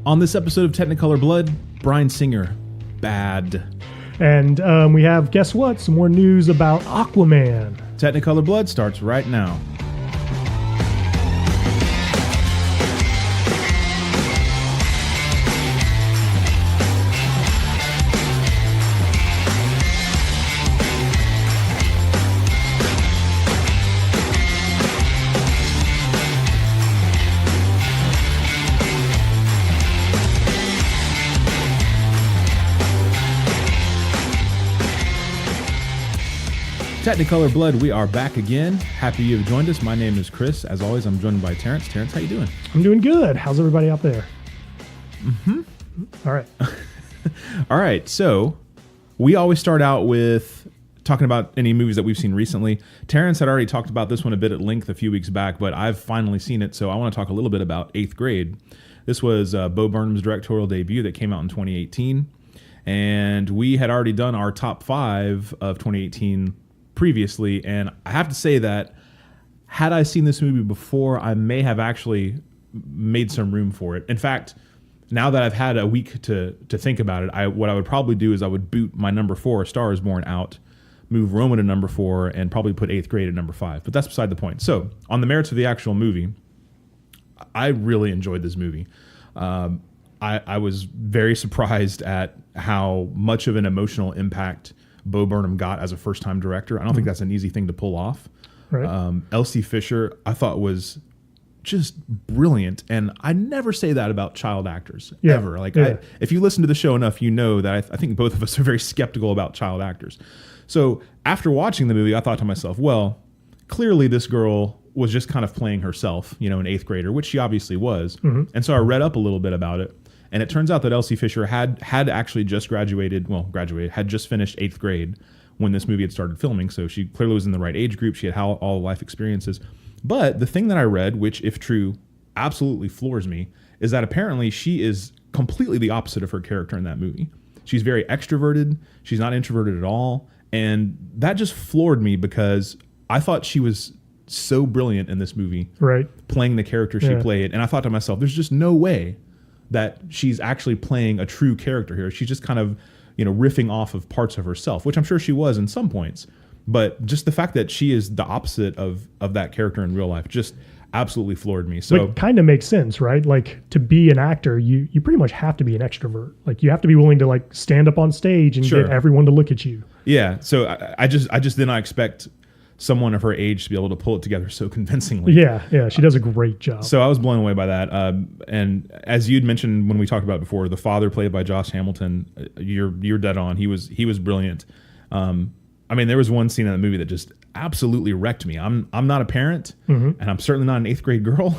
On this episode of Technicolor Blood, Bryan Singer BAD. And we have, guess what? Some more news about Aquaman. Technicolor Blood starts right now. Technicolor Blood, we are back again. Happy you have joined us. My name is Chris. As always, I'm joined by Terrence. Terrence, how you doing? I'm doing good. How's everybody out there? All right. All right. So we always start out with talking about any movies that we've seen recently. Terrence had already talked about this one a bit at length a few weeks back, but I've finally seen it, so I want to talk a little bit about 8th Grade. This was Bo Burnham's directorial debut that came out in 2018, and we had already done our top 5 of 2018 previously, and I have to say that had I seen this movie before, I may have actually made some room for it. In fact, now that I've had a week to think about it, what I would probably do is I would boot my number 4, A Star Is Born, out, move Roma to number 4, and probably put 8th Grade at number 5. But that's beside the point. So on the merits of the actual movie, I really enjoyed this movie. I was very surprised at how much of an emotional impact Bo Burnham got as a first-time director. I don't think that's an easy thing to pull off. Right. Elsie Fisher, I thought, was just brilliant, and I never say that about child actors ever. Like, if you listen to the show enough, you know that I think both of us are very skeptical about child actors. So after watching the movie, I thought to myself, well, clearly this girl was just kind of playing herself, you know, an 8th grader, which she obviously was. And so I read up a little bit about it. And it turns out that Elsie Fisher had actually just had just finished 8th grade when this movie had started filming. So she clearly was in the right age group. She had all life experiences. But the thing that I read, which if true, absolutely floors me, is that apparently she is completely the opposite of her character in that movie. She's very extroverted. She's not introverted at all. And that just floored me because I thought she was so brilliant in this movie, right, playing the character she played. And I thought to myself, there's just no way that she's actually playing a true character here. She's just kind of, you know, riffing off of parts of herself, which I'm sure she was in some points. But just the fact that she is the opposite of that character in real life just absolutely floored me. So it kind of makes sense, right? Like, to be an actor, you pretty much have to be an extrovert. Like, you have to be willing to like stand up on stage and get everyone to look at you. Yeah. So I just did not expect someone of her age to be able to pull it together so convincingly. Yeah, she does a great job. So I was blown away by that. And as you'd mentioned when we talked about it before, the father played by Josh Hamilton, you're dead on. He was brilliant. I mean, there was one scene in the movie that just absolutely wrecked me. I'm not a parent, and I'm certainly not an 8th grade girl.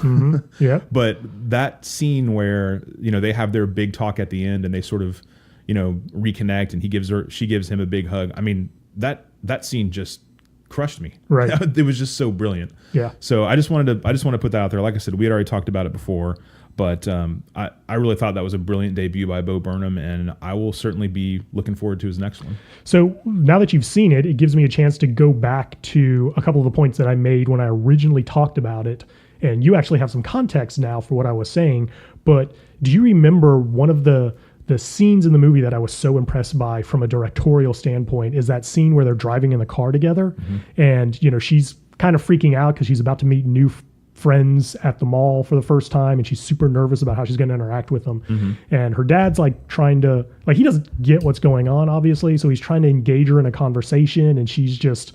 Yeah. But that scene where, you know, they have their big talk at the end and they sort of, you know, reconnect, and she gives him a big hug. I mean, that scene just crushed me. Right. It was just so brilliant. Yeah. So I just wanted to put that out there. Like I said, we had already talked about it before, but I really thought that was a brilliant debut by Bo Burnham, and I will certainly be looking forward to his next one. So now that you've seen it, it gives me a chance to go back to a couple of the points that I made when I originally talked about it. And you actually have some context now for what I was saying. But do you remember one of the scenes in the movie that I was so impressed by from a directorial standpoint is that scene where they're driving in the car together, and, you know, she's kind of freaking out because she's about to meet new friends at the mall for the first time, and she's super nervous about how she's going to interact with them. And her dad's like trying to, like, he doesn't get what's going on, obviously, so he's trying to engage her in a conversation, and she's just,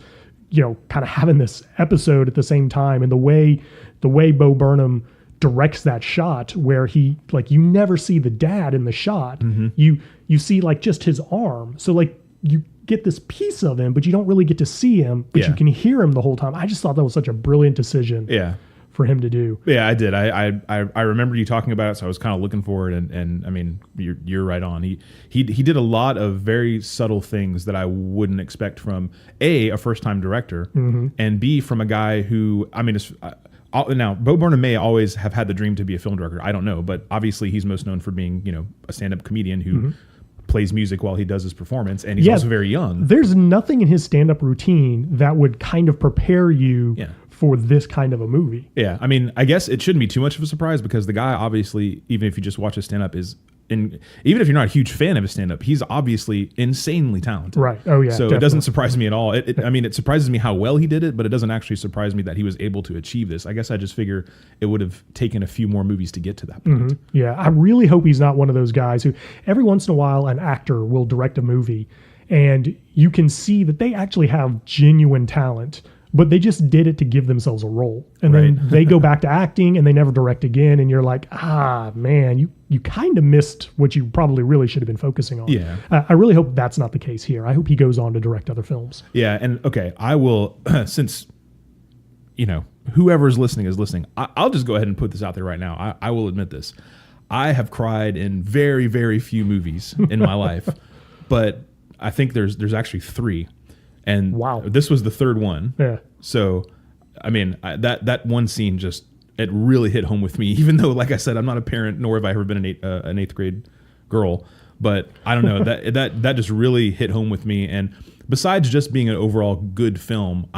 you know, kind of having this episode at the same time. And the way Bo Burnham directs that shot where he, like, you never see the dad in the shot. You see like just his arm. So like you get this piece of him, but you don't really get to see him, but you can hear him the whole time. I just thought that was such a brilliant decision for him to do. Yeah, I did. I remember you talking about it, so I was kind of looking for it, and I mean, you're right on. He did a lot of very subtle things that I wouldn't expect from a first-time director, and B, from a guy who, I mean, now, Bo Burnham may always have had the dream to be a film director. I don't know, but obviously he's most known for being, you know, a stand-up comedian who plays music while he does his performance, and he's also very young. There's nothing in his stand-up routine that would kind of prepare you for this kind of a movie. Yeah, I mean, I guess it shouldn't be too much of a surprise because the guy obviously, even if you just watch his stand-up, even if you're not a huge fan of his stand-up, he's obviously insanely talented. Right. Oh, yeah. So definitely. It doesn't surprise me at all. I mean, it surprises me how well he did it, but it doesn't actually surprise me that he was able to achieve this. I guess I just figure it would have taken a few more movies to get to that point. Mm-hmm. Yeah, I really hope he's not one of those guys who every once in a while an actor will direct a movie and you can see that they actually have genuine talent, but they just did it to give themselves a role. And then they go back to acting and they never direct again. And you're like, man, you kind of missed what you probably really should have been focusing on. Yeah. I really hope that's not the case here. I hope he goes on to direct other films. Yeah. And okay, I will, since, whoever's listening is listening, I'll just go ahead and put this out there right now. I will admit this. I have cried in very, very few movies in my life, but I think there's actually 3. And wow, this was the 3rd one. Yeah. So, I mean, that one scene it really hit home with me. Even though, like I said, I'm not a parent, nor have I ever been an 8th grade girl. But I don't know that just really hit home with me. And besides just being an overall good film,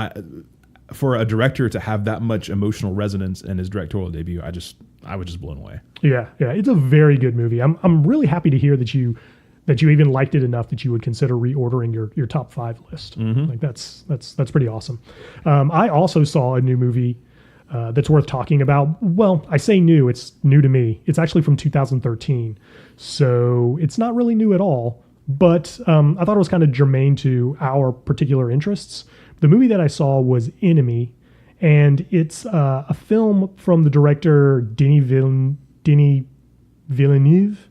for a director to have that much emotional resonance in his directorial debut, I was just blown away. Yeah, it's a very good movie. I'm really happy to hear that you even liked it enough that you would consider reordering your top 5 list. Mm-hmm. Like that's pretty awesome. I also saw a new movie that's worth talking about. Well, I say new, it's new to me. It's actually from 2013. So it's not really new at all, but I thought it was kind of germane to our particular interests. The movie that I saw was Enemy, and it's a film from the director Denis Villeneuve.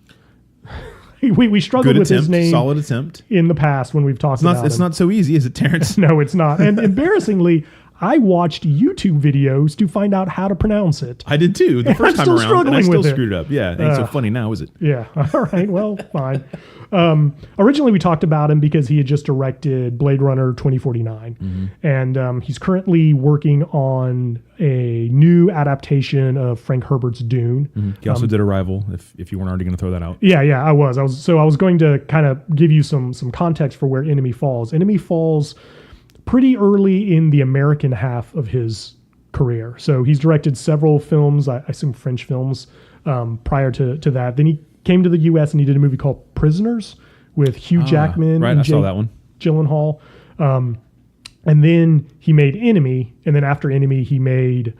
We struggled with his name. Solid attempt. In the past when we've talked about It's him. not so easy, is it, Terrence? No, it's not. And embarrassingly, I watched YouTube videos to find out how to pronounce it. I did too, the first time around, and I still screwed it up. Yeah, it ain't so funny now, is it? Yeah. All right. Well, fine. Originally, we talked about him because he had just directed Blade Runner 2049. Mm-hmm. And he's currently working on a new adaptation of Frank Herbert's Dune. Mm-hmm. He also did Arrival, if you weren't already going to throw that out. Yeah, I was going to kind of give you some context for where Enemy falls. Enemy falls pretty early in the American half of his career. So he's directed several films, I assume French films, prior to that. Then he came to the U.S. and he did a movie called Prisoners with Hugh Jackman and saw that one. Gyllenhaal. And then he made Enemy, and then after Enemy he made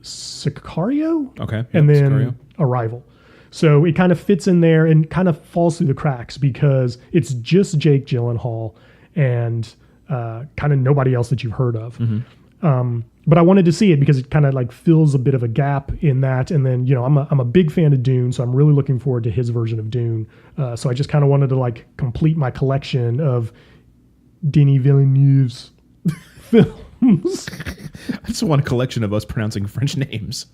Sicario. Okay. And then Sicario. Arrival. So it kind of fits in there and kind of falls through the cracks because it's just Jake Gyllenhaal and kind of nobody else that you've heard of. Mm-hmm. But I wanted to see it because it kind of like fills a bit of a gap in that. And then, I'm a big fan of Dune, so I'm really looking forward to his version of Dune. So I just kind of wanted to like complete my collection of Denis Villeneuve's films. I just want a collection of us pronouncing French names.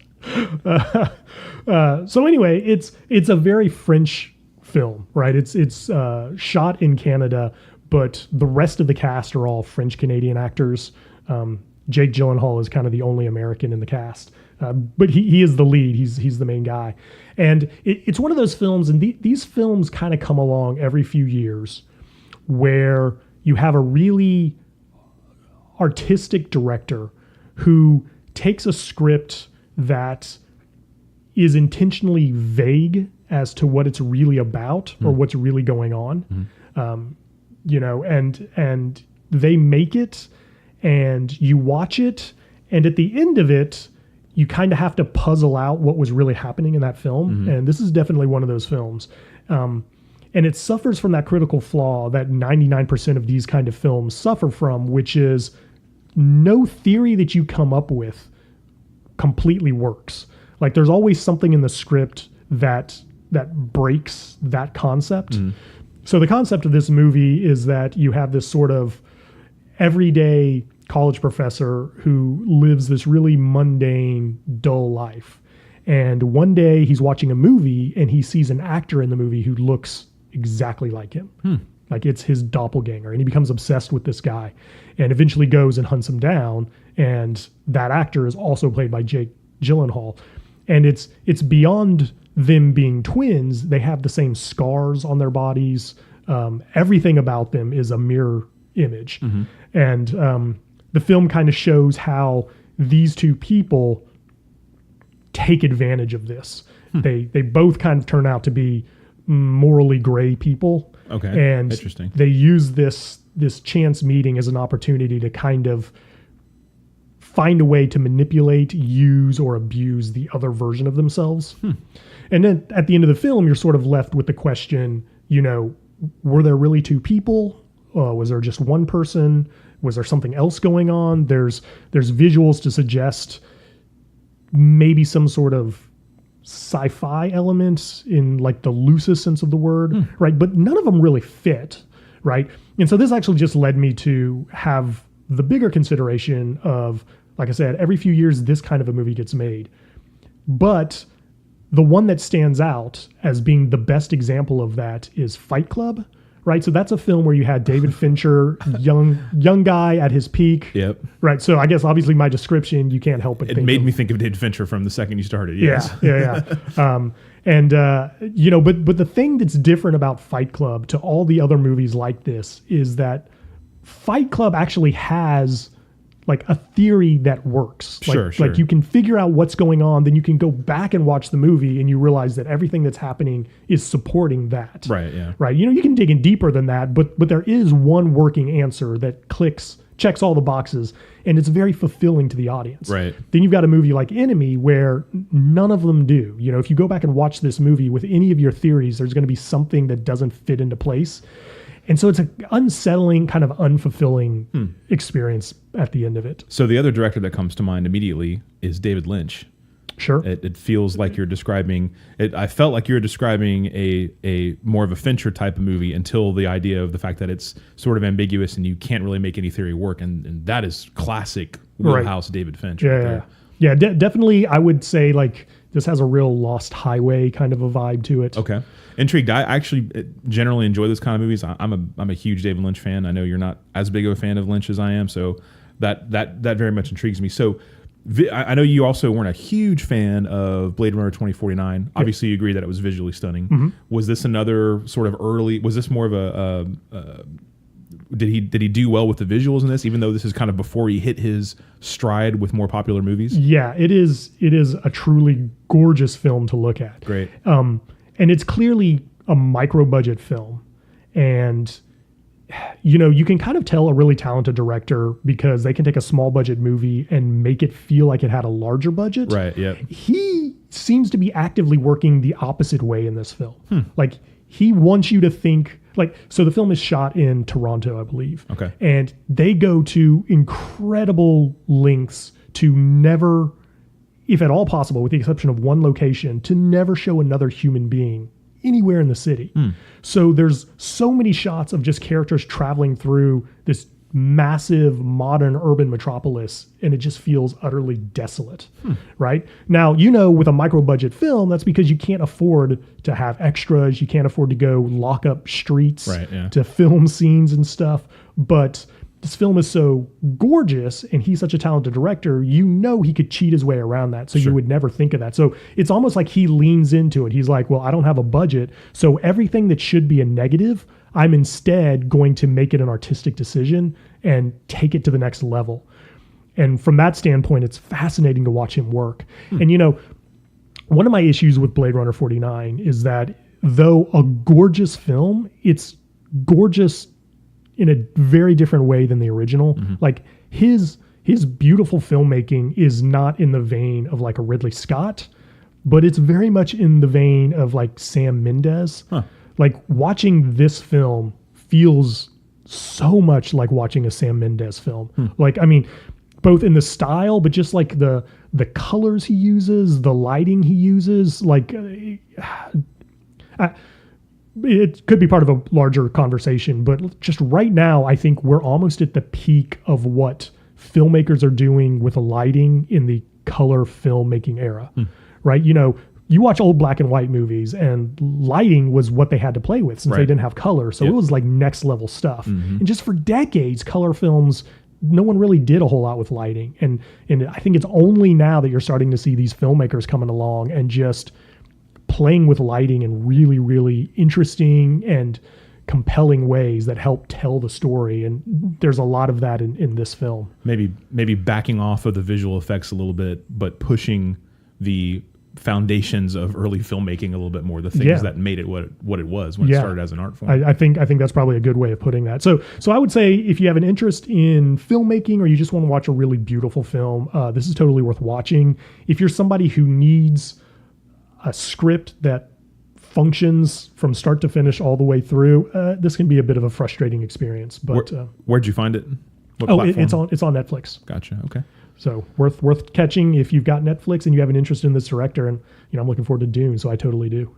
So anyway, it's a very French film, right? It's shot in Canada, but the rest of the cast are all French Canadian actors. Jake Gyllenhaal is kind of the only American in the cast, but he is the lead. He's the main guy, and it's one of those films. And these films kind of come along every few years, where you have a really artistic director who takes a script that is intentionally vague as to what it's really about or what's really going on. And they make it and you watch it. And at the end of it, you kind of have to puzzle out what was really happening in that film. Mm-hmm. And this is definitely one of those films. And it suffers from that critical flaw that 99% of these kind of films suffer from, which is no theory that you come up with completely works. Like there's always something in the script that breaks that concept. Mm. So the concept of this movie is that you have this sort of everyday college professor who lives this really mundane, dull life. And one day he's watching a movie and he sees an actor in the movie who looks exactly like him. Like it's his doppelganger, and he becomes obsessed with this guy and eventually goes and hunts him down. And that actor is also played by Jake Gyllenhaal. And it's beyond them being twins. They have the same scars on their bodies. Everything about them is a mirror image. Mm-hmm. And the film kind of shows how these two people take advantage of this. They both kind of turn out to be morally gray people. Okay. And interesting. They use this chance meeting as an opportunity to kind of find a way to manipulate, use, or abuse the other version of themselves. And then at the end of the film, you're sort of left with the question, you know, were there really two people? Was there just one person? Was there something else going on? There's visuals to suggest maybe some sort of sci-fi elements in like the loosest sense of the word, right? But none of them really fit, right? And so this actually just led me to have the bigger consideration of, like I said, every few years this kind of a movie gets made. But the one that stands out as being the best example of that is Fight Club, right? So that's a film where you had David Fincher, young guy at his peak. Yep. Right. So I guess obviously my description, you can't help but think made me think of David Fincher from the second you started. Yes. Yeah. You know, but the thing that's different about Fight Club to all the other movies like this is that Fight Club actually has like a theory that works. Sure. Like you can figure out what's going on, then you can go back and watch the movie and you realize that everything that's happening is supporting that. Right. Yeah. Right. You know, you can dig in deeper than that, but there is one working answer that checks all the boxes, and it's very fulfilling to the audience. Right. Then you've got a movie like Enemy where none of them do. You know, if you go back and watch this movie with any of your theories, there's going to be something that doesn't fit into place. And so it's an unsettling, kind of unfulfilling experience at the end of it. So the other director that comes to mind immediately is David Lynch. Sure. It feels like you're describing it. I felt like you were describing a more of a Fincher type of movie until the idea of the fact that it's sort of ambiguous and you can't really make any theory work. And that is classic wheelhouse David Finch. Yeah. Definitely. I would say like this has a real Lost Highway kind of a vibe to it. Okay. Intrigued. I actually generally enjoy this kind of movies. I'm a huge David Lynch fan. I know you're not as big of a fan of Lynch as I am, so that very much intrigues me. So I know you also weren't a huge fan of Blade Runner 2049. Yep. Obviously, you agree that it was visually stunning. Mm-hmm. Was this another sort of early? Was this more of a? Did he do well with the visuals in this? Even though this is kind of before he hit his stride with more popular movies. Yeah, it is. It is a truly gorgeous film to look at. Great. And it's clearly a micro-budget film. And, you know, you can kind of tell a really talented director because they can take a small-budget movie and make it feel like it had a larger budget. Right, yeah. He seems to be actively working the opposite way in this film. Like, he wants you to think... Like, so the film is shot in Toronto, I believe. Okay. And they go to incredible lengths to never... if at all possible, with the exception of one location, to never show another human being anywhere in the city. So there's so many shots of just characters traveling through this massive modern urban metropolis, and it just feels utterly desolate, right? Now, you know, with a micro-budget film, that's because you can't afford to have extras. You can't afford to go lock up streets to film scenes and stuff. But this film is so gorgeous and he's such a talented director, you know he could cheat his way around that. So you would never think of that. So it's almost like he leans into it. He's like, well, I don't have a budget. So everything that should be a negative, I'm instead going to make it an artistic decision and take it to the next level. And from that standpoint, it's fascinating to watch him work. And, you know, one of my issues with Blade Runner 49 is that though a gorgeous film, it's gorgeous in a very different way than the original. Like his beautiful filmmaking is not in the vein of like a Ridley Scott, but it's very much in the vein of like Sam Mendes. Like watching this film feels so much like watching a Sam Mendes film. Like, I mean, both in the style, but just like the colors he uses, the lighting he uses, like it could be part of a larger conversation, but just right now, I think we're almost at the peak of what filmmakers are doing with lighting in the color filmmaking era, right? You know, you watch old black and white movies and lighting was what they had to play with since they didn't have color. So it was like next level stuff. And just for decades, color films, no one really did a whole lot with lighting. And I think it's only now that you're starting to see these filmmakers coming along and just playing with lighting in really, really interesting and compelling ways that help tell the story. And there's a lot of that in this film. Maybe backing off of the visual effects a little bit, but pushing the foundations of early filmmaking a little bit more, the things that made it what it was when it started as an art form. I think that's probably a good way of putting that. So I would say if you have an interest in filmmaking or you just want to watch a really beautiful film, this is totally worth watching. If you're somebody who needs a script that functions from start to finish all the way through, this can be a bit of a frustrating experience. But where'd you find it? What platform? It's on Netflix. Gotcha. Okay. So worth catching if you've got Netflix and you have an interest in this director. And I'm looking forward to Dune, so I totally do.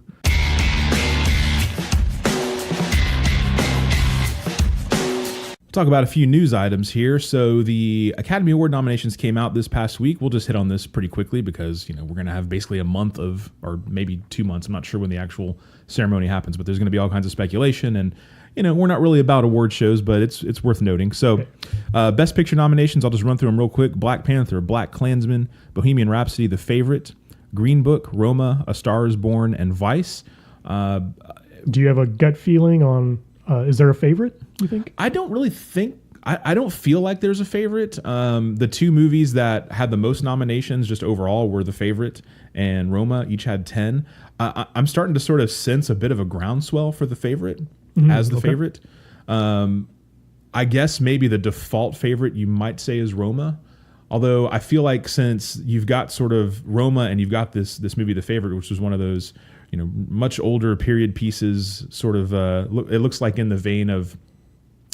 Talk about a few news items here. So the Academy Award nominations came out this past week. We'll just hit on this pretty quickly because we're going to have basically a month of, or maybe 2 months. I'm not sure when the actual ceremony happens, but there's going to be all kinds of speculation. And we're not really about award shows, but it's worth noting. So, Best Picture nominations, I'll just run through them real quick. Black Panther, Black Klansman, Bohemian Rhapsody, The Favorite, Green Book, Roma, A Star is Born, and Vice. Do you have a gut feeling on, is there a favorite, you think? I don't really think, I don't feel like there's a favorite. The two movies that had the most nominations just overall were The Favorite and Roma, each had 10. I'm starting to sort of sense a bit of a groundswell for The Favorite. As the favorite. I guess maybe the default favorite you might say is Roma. Although I feel like since you've got sort of Roma and you've got this movie, The Favorite, which was one of those, much older period pieces, sort of, it looks like in the vein of,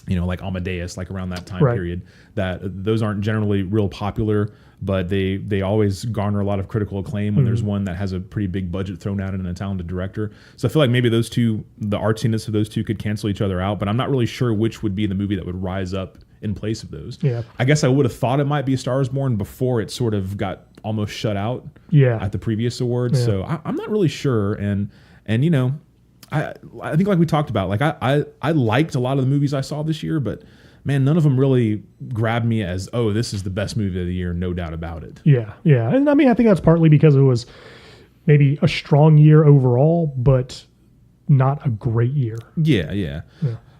like Amadeus, like around that time period, that those aren't generally real popular, but they always garner a lot of critical acclaim when there's one that has a pretty big budget thrown at it and a talented director. So I feel like maybe those two, the artsiness of those two could cancel each other out, but I'm not really sure which would be the movie that would rise up in place of those. Yeah. I guess I would have thought it might be A Star is Born before it sort of got almost shut out at the previous awards. So I'm not really sure. And I think like we talked about, like I liked a lot of the movies I saw this year, but man, none of them really grabbed me as, oh, this is the best movie of the year, no doubt about it. Yeah. And I mean, I think that's partly because it was maybe a strong year overall, but not a great year. Yeah.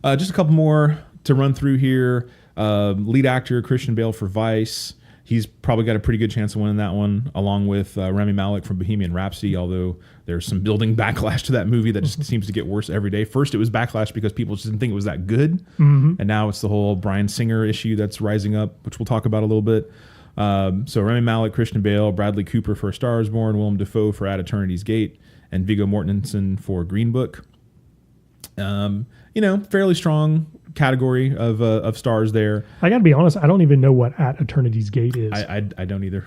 Just a couple more to run through here. Lead actor Christian Bale for Vice. He's probably got a pretty good chance of winning that one, along with Rami Malek from Bohemian Rhapsody, although there's some building backlash to that movie that just seems to get worse every day. First, it was backlash because people just didn't think it was that good. And now it's the whole Bryan Singer issue that's rising up, which we'll talk about a little bit. So Rami Malek, Christian Bale, Bradley Cooper for A Star is Born, Willem Dafoe for At Eternity's Gate, and Viggo Mortensen for Green Book. Fairly strong category of stars there. I got to be honest, I don't even know what At Eternity's Gate is. I don't either.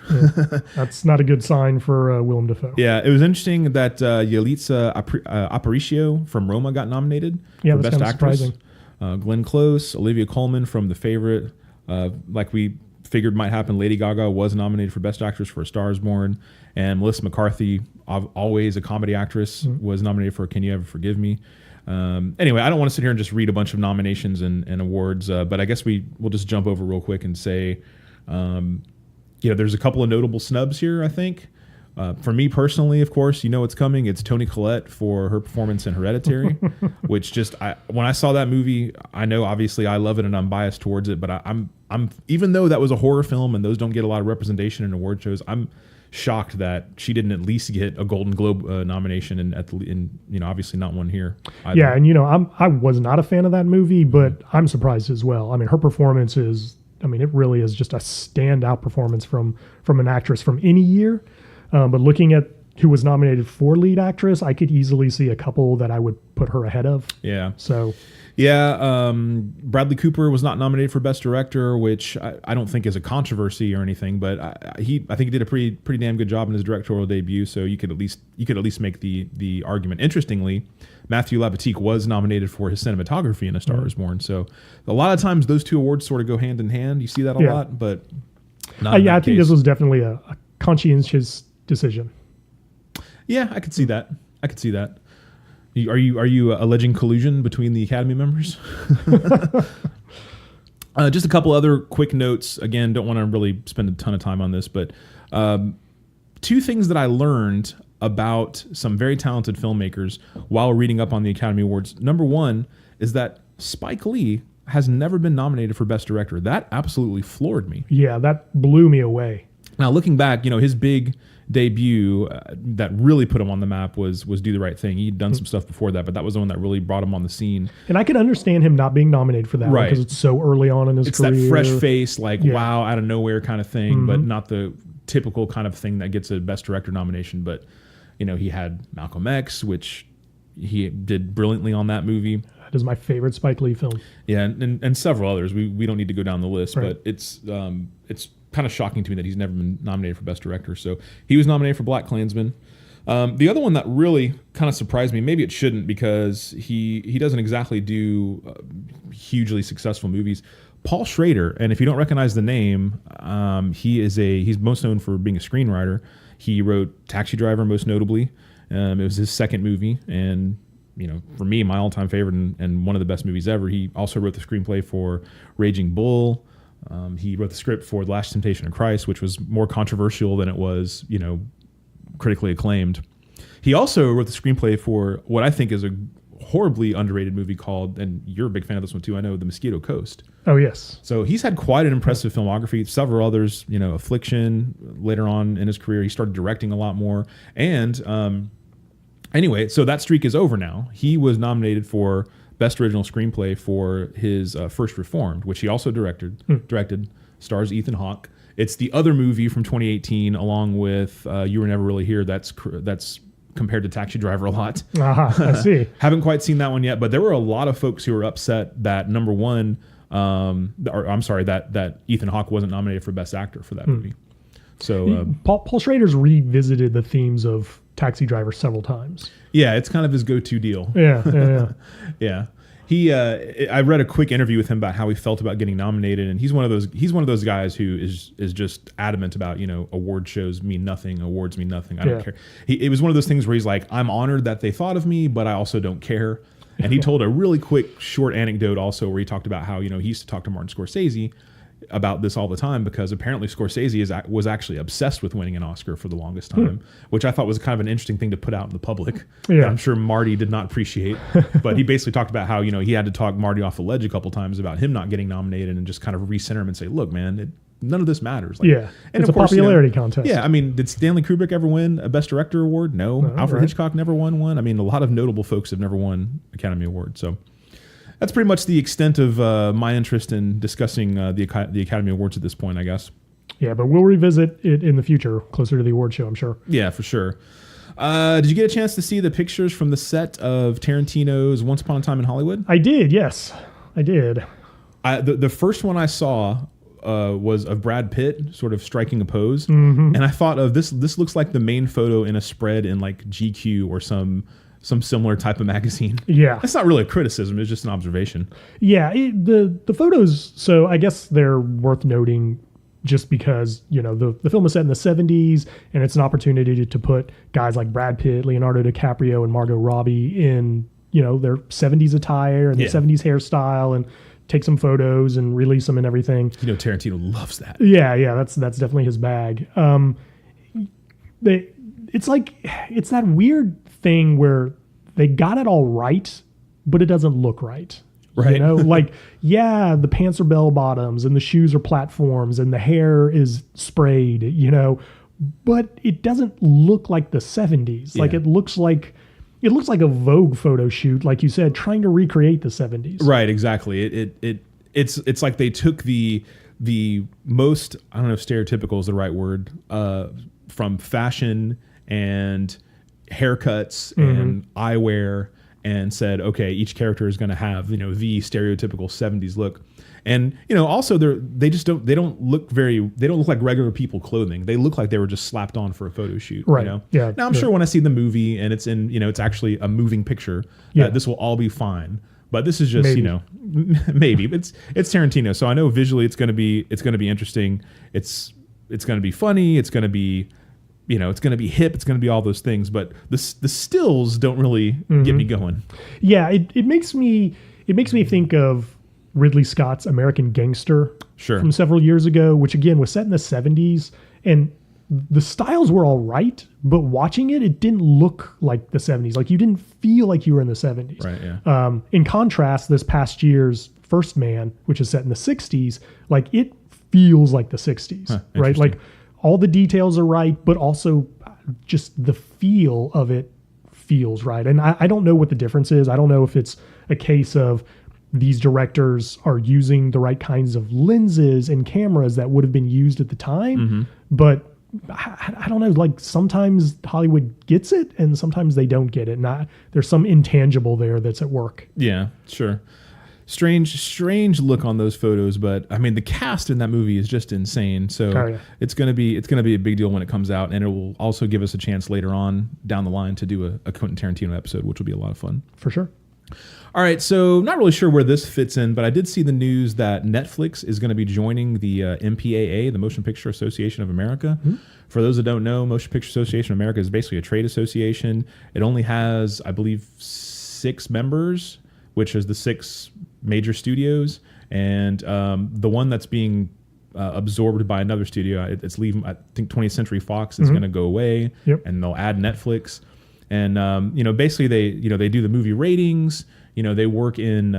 That's not a good sign for Willem Dafoe. Yeah, it was interesting that Yalitza Aparicio from Roma got nominated for Best Actress. Surprising. Glenn Close, Olivia Colman from The Favorite, like we figured might happen, Lady Gaga was nominated for Best Actress for A Star is Born, and Melissa McCarthy, always a comedy actress, was nominated for Can You Ever Forgive Me? Anyway, I don't want to sit here and just read a bunch of nominations and awards, but I guess we'll just jump over real quick and say, there's a couple of notable snubs here, I think. For me personally, of course, it's coming. It's Toni Collette for her performance in Hereditary, which when I saw that movie, I know obviously I love it and I'm biased towards it, but I'm even though that was a horror film and those don't get a lot of representation in award shows, I'm shocked that she didn't at least get a Golden Globe nomination and obviously not one here either. Yeah, and I was not a fan of that movie, but I'm surprised as well. I mean, her performance it really is just a standout performance from an actress from any year. But looking at who was nominated for lead actress, I could easily see a couple that I would put her ahead of. Yeah. So. Yeah, Bradley Cooper was not nominated for Best Director, which I don't think is a controversy or anything, but I think he did a pretty damn good job in his directorial debut. So you could at least make the argument. Interestingly, Matthew Labatique was nominated for his cinematography in A Star is Born. So a lot of times those two awards sort of go hand in hand. You see that a lot, but not I think this was definitely a conscientious decision. Yeah, I could see that. Are you alleging collusion between the Academy members? Just a couple other quick notes. Again, don't want to really spend a ton of time on this, but two things that I learned about some very talented filmmakers while reading up on the Academy Awards. Number one, is that Spike Lee has never been nominated for Best Director. That absolutely floored me. Yeah, that blew me away. Now, looking back, his big debut that really put him on the map was Do the Right Thing. He'd done some stuff before that, but that was the one that really brought him on the scene. And I could understand him not being nominated for that right. because it's so early on in his career. It's that fresh face, wow, out of nowhere kind of thing, but not the typical kind of thing that gets a Best Director nomination. But, he had Malcolm X, which he did brilliantly on that movie. That is my favorite Spike Lee film. Yeah, and several others. We don't need to go down the list, right. but it's kind of shocking to me that he's never been nominated for Best Director. So he was nominated for BlacKkKlansman. The other one that really kind of surprised me, maybe it shouldn't because he doesn't exactly do hugely successful movies. Paul Schrader, and if you don't recognize the name, he's most known for being a screenwriter. He wrote Taxi Driver most notably. It was his second movie, and for me, my all-time favorite and one of the best movies ever. He also wrote the screenplay for Raging Bull. He wrote the script for The Last Temptation of Christ, which was more controversial than it was, critically acclaimed. He also wrote the screenplay for what I think is a horribly underrated movie called, and you're a big fan of this one too, I know, The Mosquito Coast. Oh, yes. So he's had quite an impressive filmography, several others, Affliction. Later on in his career, he started directing a lot more. And anyway, so that streak is over now. He was nominated for Best Original Screenplay for his first Reformed, which he also directed, stars Ethan Hawke. It's the other movie from 2018, along with You Were Never Really Here. That's compared to Taxi Driver a lot. I see. Haven't quite seen that one yet, but there were a lot of folks who were upset that number one, that Ethan Hawke wasn't nominated for Best Actor for that movie. So Paul Schrader's revisited the themes of Taxi Driver several times. Yeah, it's kind of his go-to deal. Yeah. Yeah. I read a quick interview with him about how he felt about getting nominated, and he's one of those guys who is just adamant about, award shows mean nothing, awards mean nothing. I don't care. It was one of those things where he's like, I'm honored that they thought of me, but I also don't care. And he told a really quick, short anecdote also where he talked about how, he used to talk to Martin Scorsese about this all the time because apparently Scorsese was actually obsessed with winning an Oscar for the longest time, which I thought was kind of an interesting thing to put out in the public. Yeah. I'm sure Marty did not appreciate, but he basically talked about how, he had to talk Marty off the ledge a couple times about him not getting nominated and just kind of recenter him and say, look, man, none of this matters. And it's a popularity contest. Yeah, I mean, did Stanley Kubrick ever win a Best Director award? No. Alfred Hitchcock never won one. I mean, a lot of notable folks have never won Academy Award. So that's pretty much the extent of my interest in discussing the Academy Awards at this point, I guess. Yeah, but we'll revisit it in the future, closer to the award show, I'm sure. Yeah, for sure. Did you get a chance to see the pictures from the set of Tarantino's Once Upon a Time in Hollywood? I did, yes. I did. The first one I saw was of Brad Pitt sort of striking a pose. And I thought of this looks like the main photo in a spread in like GQ or some similar type of magazine. Yeah. That's not really a criticism. It's just an observation. Yeah. The photos, so I guess they're worth noting just because, the film is set in the 70s and it's an opportunity to put guys like Brad Pitt, Leonardo DiCaprio, and Margot Robbie in, their 70s attire and the 70s hairstyle and take some photos and release them and everything. Tarantino loves that. Yeah. That's definitely his bag. It's that weird thing where they got it all right, but it doesn't look right. Right. The pants are bell bottoms and the shoes are platforms and the hair is sprayed, but it doesn't look like the 70s. Yeah. Like it looks like a Vogue photo shoot, like you said, trying to recreate the 70s. Right, exactly. It's like they took the most, I don't know if stereotypical is the right word, from fashion and haircuts and eyewear and said, okay, each character is going to have, the stereotypical 70s look. And, also they don't look like regular people clothing. They look like they were just slapped on for a photo shoot. Right. Yeah. Now I'm sure when I see the movie and it's in, it's actually a moving picture, this will all be fine. But this is just, maybe it's Tarantino. So I know visually it's going to be interesting. It's going to be funny. It's going to be, it's going to be hip. It's going to be all those things. But the stills don't really get me going. Yeah, it makes me think of Ridley Scott's American Gangster from several years ago, which again was set in the 70s. And the styles were all right, but watching it, it didn't look like the 70s. Like you didn't feel like you were in the 70s. Right, yeah. In contrast, this past year's First Man, which is set in the 60s, like it feels like the 60s, right? Like all the details are right, but also just the feel of it feels right. And I don't know what the difference is. I don't know if it's a case of these directors are using the right kinds of lenses and cameras that would have been used at the time, but I don't know, like sometimes Hollywood gets it and sometimes they don't get it. And there's some intangible there that's at work. Yeah, sure. Strange look on those photos, but I mean the cast in that movie is just insane. So it's gonna be a big deal when it comes out, and it will also give us a chance later on down the line to do a Quentin Tarantino episode, which will be a lot of fun. For sure. All right, so not really sure where this fits in, but I did see the news that Netflix is going to be joining the MPAA, the Motion Picture Association of America. For those that don't know, Motion Picture Association of America is basically a trade association. It only has, I believe, 6 members, which is the 6 major studios, and the one that's being absorbed by another studio, it's leaving. I think 20th Century Fox is going to go away, and they'll add Netflix. And basically they do the movie ratings. They work in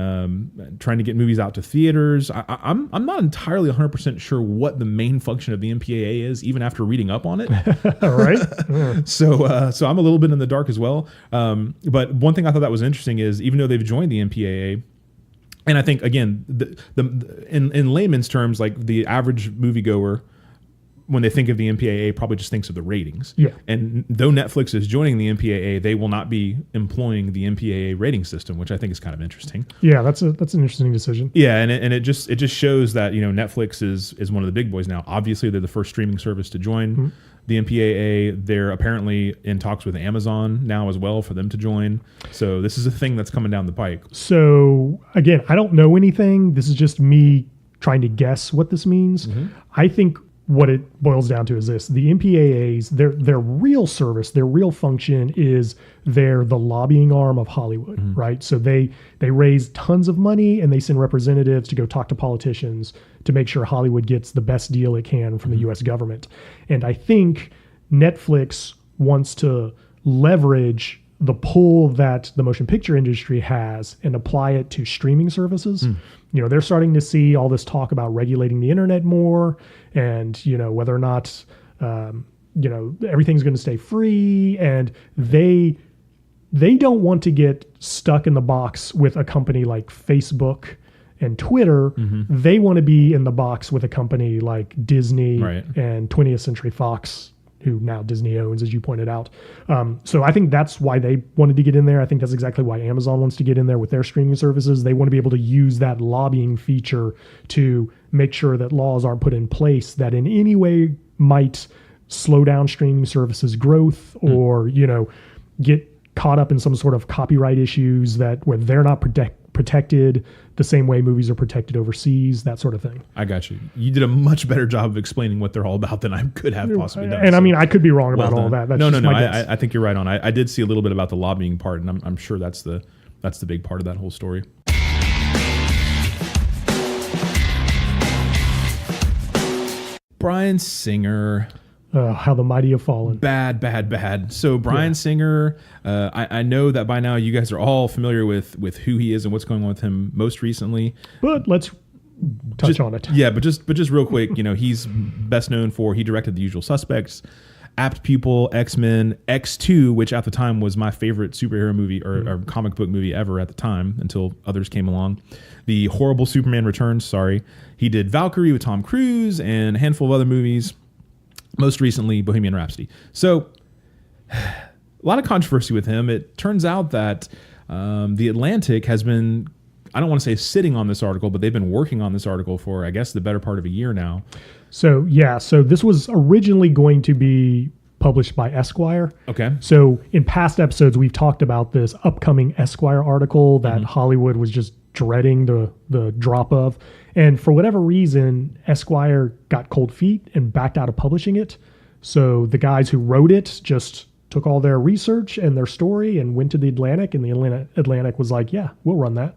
trying to get movies out to theaters. I'm not entirely 100% sure what the main function of the MPAA is, even after reading up on it. All right. So I'm a little bit in the dark as well. But one thing I thought that was interesting is even though they've joined the MPAA, and I think again, in layman's terms, like the average moviegoer, when they think of the MPAA, probably just thinks of the ratings. Yeah. And though Netflix is joining the MPAA, they will not be employing the MPAA rating system, which I think is kind of interesting. Yeah, that's an interesting decision. Yeah, and it just shows that Netflix is one of the big boys now. Obviously, they're the first streaming service to join the MPAA. They're apparently in talks with Amazon now as well for them to join. So this is a thing that's coming down the pike. So again, I don't know anything. This is just me trying to guess what this means. I think what it boils down to is this: the MPAAs, their real service, their real function is they're the lobbying arm of Hollywood, right? So they raise tons of money and they send representatives to go talk to politicians to make sure Hollywood gets the best deal it can from the U.S. government. And I think Netflix wants to leverage the pull that the motion picture industry has and apply it to streaming services. They're starting to see all this talk about regulating the internet more, and whether or not everything's going to stay free, and they don't want to get stuck in the box with a company like Facebook and Twitter. They want to be in the box with a company like Disney and 20th Century Fox, who now Disney owns, as you pointed out. So I think that's why they wanted to get in there. I think that's exactly why Amazon wants to get in there with their streaming services. They want to be able to use that lobbying feature to make sure that laws aren't put in place that in any way might slow down streaming services growth or, get caught up in some sort of copyright issues where they're not protected the same way movies are protected overseas, that sort of thing. I got you. You did a much better job of explaining what they're all about than I could have possibly done. And I mean, I could be wrong about all that. That's no. I think you're right on. I did see a little bit about the lobbying part, and I'm sure that's the big part of that whole story. Bryan Singer. How the mighty have fallen. Bad. So Bryan Singer, I know that by now you guys are all familiar with who he is and what's going on with him most recently. But let's touch on it. Yeah, but just real quick, he's best known for he directed The Usual Suspects, Apt Pupil, X-Men, X2, which at the time was my favorite superhero movie or comic book movie ever at the time until others came along. The horrible Superman Returns, He did Valkyrie with Tom Cruise and a handful of other movies. Most recently, Bohemian Rhapsody. So, a lot of controversy with him. It turns out that The Atlantic has been, I don't want to say sitting on this article, but they've been working on this article for, I guess, the better part of a year now. So this was originally going to be published by Esquire. Okay. So in past episodes, we've talked about this upcoming Esquire article that Hollywood was just dreading the drop of. And for whatever reason, Esquire got cold feet and backed out of publishing it. So the guys who wrote it just took all their research and their story and went to the Atlantic, and the Atlantic was like, yeah, we'll run that.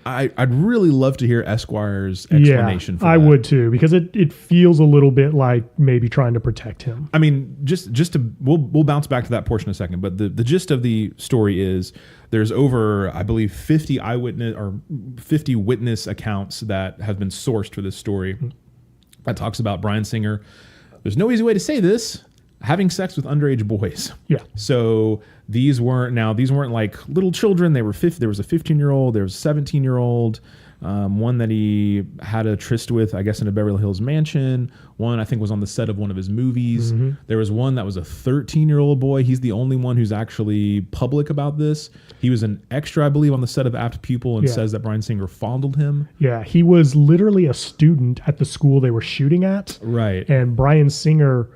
I'd really love to hear Esquire's explanation for that. I would too, because it feels a little bit like maybe trying to protect him. I mean, just to we'll bounce back to that portion in a second, but the gist of the story is there's over, I believe, 50 eyewitness or 50 witness accounts that have been sourced for this story that talks about Bryan Singer. There's no easy way to say this, having sex with underage boys. Yeah. So these weren't like little children. They were there was a 15-year-old, there was a 17-year-old, one that he had a tryst with, I guess, in a Beverly Hills mansion. One, I think, was on the set of one of his movies. Mm-hmm. There was one that was a 13-year-old boy. He's the only one who's actually public about this. He was an extra, I believe, on the set of Apt Pupil and says that Bryan Singer fondled him. Yeah, he was literally a student at the school they were shooting at. Right. And Bryan Singer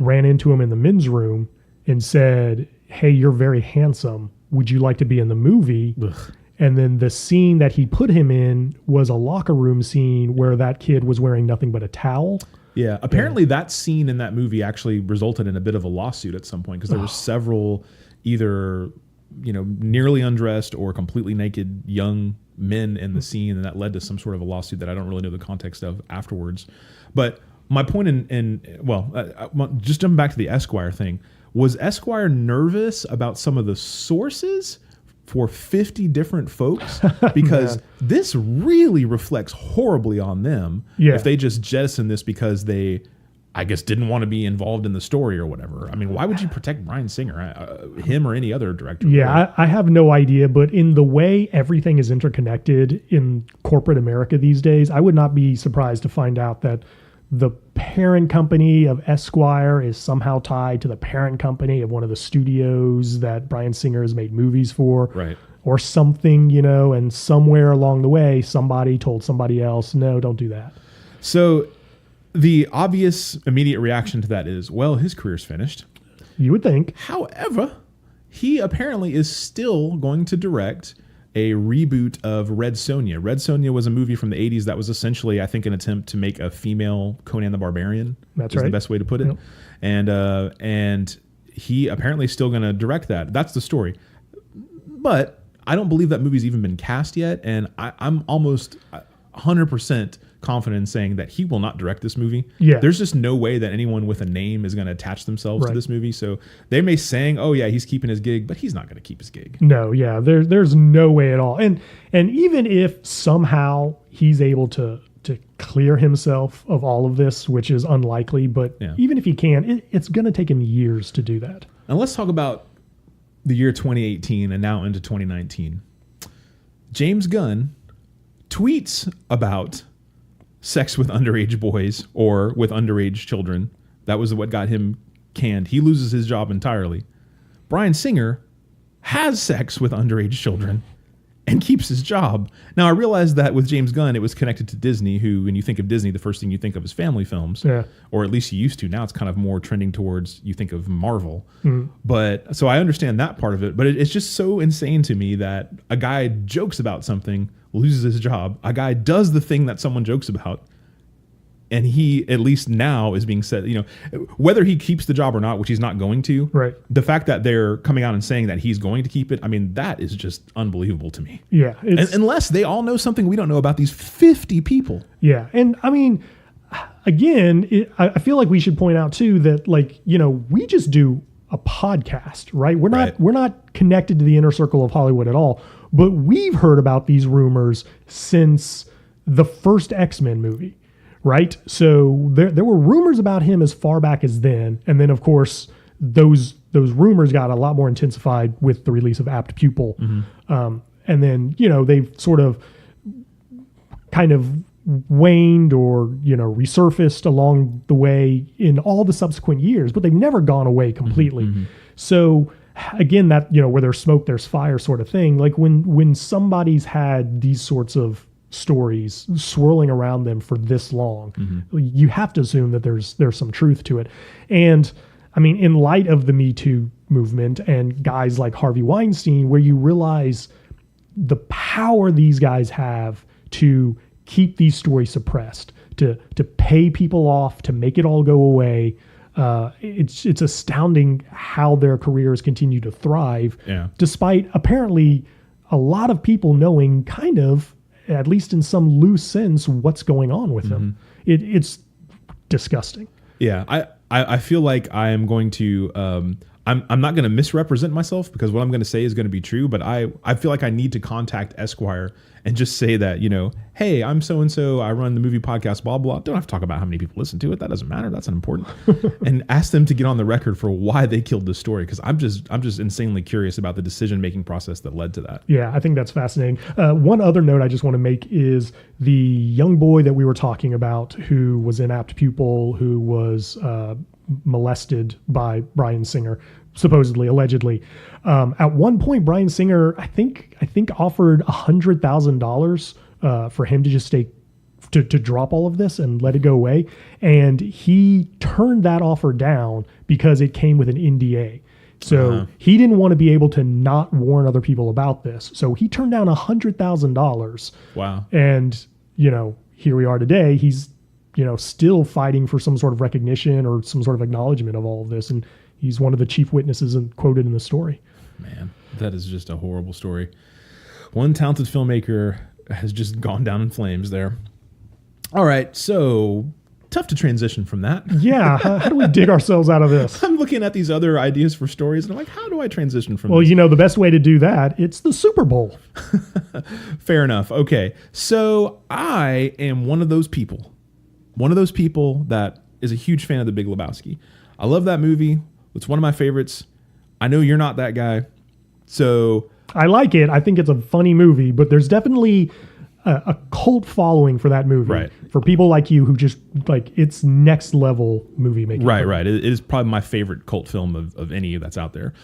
ran into him in the men's room and said, "Hey, you're very handsome. Would you like to be in the movie?" Ugh. And then the scene that he put him in was a locker room scene where that kid was wearing nothing but a towel. Yeah. Apparently that scene in that movie actually resulted in a bit of a lawsuit at some point because there were several either, nearly undressed or completely naked young men in the scene, and that led to some sort of a lawsuit that I don't really know the context of afterwards. But my point just jumping back to the Esquire thing, was Esquire nervous about some of the sources for 50 different folks? Because this really reflects horribly on them if they just jettison this because they, I guess, didn't want to be involved in the story or whatever. I mean, why would you protect Bryan Singer, him or any other director? Yeah, I have no idea, but in the way everything is interconnected in corporate America these days, I would not be surprised to find out that the parent company of Esquire is somehow tied to the parent company of one of the studios that Bryan Singer has made movies for. Right. Or something, and somewhere along the way, somebody told somebody else, no, don't do that. So the obvious immediate reaction to that is, well, his career's finished. You would think. However, he apparently is still going to direct a reboot of Red Sonja. Red Sonja was a movie from the 80s that was essentially, I think, an attempt to make a female Conan the Barbarian. That's right. The best way to put it. Yep. And he apparently is still going to direct that. That's the story. But I don't believe that movie's even been cast yet, and I'm almost 100% confident in saying that he will not direct this movie. Yeah. There's just no way that anyone with a name is going to attach themselves to this movie. So they may saying, oh yeah, he's keeping his gig, but he's not going to keep his gig. No, yeah, there's no way at all. And even if somehow he's able to clear himself of all of this, which is unlikely, but even if he can, it's going to take him years to do that. And let's talk about the year 2018 and now into 2019. James Gunn tweets about sex with underage boys or with underage children. That was what got him canned. He loses his job entirely. Bryan Singer has sex with underage children and keeps his job. Now, I realize that with James Gunn, it was connected to Disney, who, when you think of Disney, the first thing you think of is family films. Yeah. Or at least you used to. Now it's kind of more trending towards, you think of Marvel. But so I understand that part of it. But it's just so insane to me that a guy jokes about something, loses his job. A guy does the thing that someone jokes about, and he, at least now, is being said, whether he keeps the job or not, which he's not going to. Right. The fact that they're coming out and saying that he's going to keep it, I mean, that is just unbelievable to me. Yeah. Unless they all know something we don't know about these 50 people. Yeah. And I mean, again, I feel like we should point out too that, we just do a podcast, right? We're not connected to the inner circle of Hollywood at all, but we've heard about these rumors since the first X-Men movie. Right. So there were rumors about him as far back as then. And then, of course, those rumors got a lot more intensified with the release of Apt Pupil. Mm-hmm. And then, they've sort of kind of waned or, resurfaced along the way in all the subsequent years, but they've never gone away completely. Mm-hmm. So again, that, where there's smoke, there's fire sort of thing. Like when somebody's had these sorts of stories swirling around them for this long, you have to assume that there's some truth to it. And I mean, in light of the Me Too movement and guys like Harvey Weinstein, where you realize the power these guys have to keep these stories suppressed, to pay people off, to make it all go away. It's astounding how their careers continue to thrive, despite apparently a lot of people knowing kind of at least in some loose sense, what's going on with him. It's disgusting. Yeah, I feel like I am going to I'm not going to misrepresent myself, because what I'm going to say is going to be true, but I feel like I need to contact Esquire and just say that, hey, I'm so-and-so, I run the movie podcast, blah, blah. Don't have to talk about how many people listen to it. That doesn't matter. That's unimportant. And ask them to get on the record for why they killed this story, because I'm just insanely curious about the decision-making process that led to that. Yeah, I think that's fascinating. One other note I just want to make is the young boy that we were talking about who was an apt pupil, who was molested by Bryan Singer, supposedly, allegedly. At one point, Bryan Singer, I think offered $100,000 for him to just to drop all of this and let it go away. And he turned that offer down because it came with an NDA. So he didn't want to be able to not warn other people about this. So he turned down $100,000. Wow. And, here we are today. He's, still fighting for some sort of recognition or some sort of acknowledgement of all of this. And he's one of the chief witnesses and quoted in the story. Man, that is just a horrible story. One talented filmmaker has just gone down in flames there. All right, so tough to transition from that. Yeah, how do we dig ourselves out of this? I'm looking at these other ideas for stories, and I'm like, how do I transition from this? Well, the best way to do that, it's the Super Bowl. Fair enough. Okay, so I am one of those people that is a huge fan of The Big Lebowski. I love that movie. It's one of my favorites. I know you're not that guy. So I like it. I think it's a funny movie, but there's definitely a cult following for that movie. Right. For people like you who just like it's next level movie making. Right. It is probably my favorite cult film of any that's out there.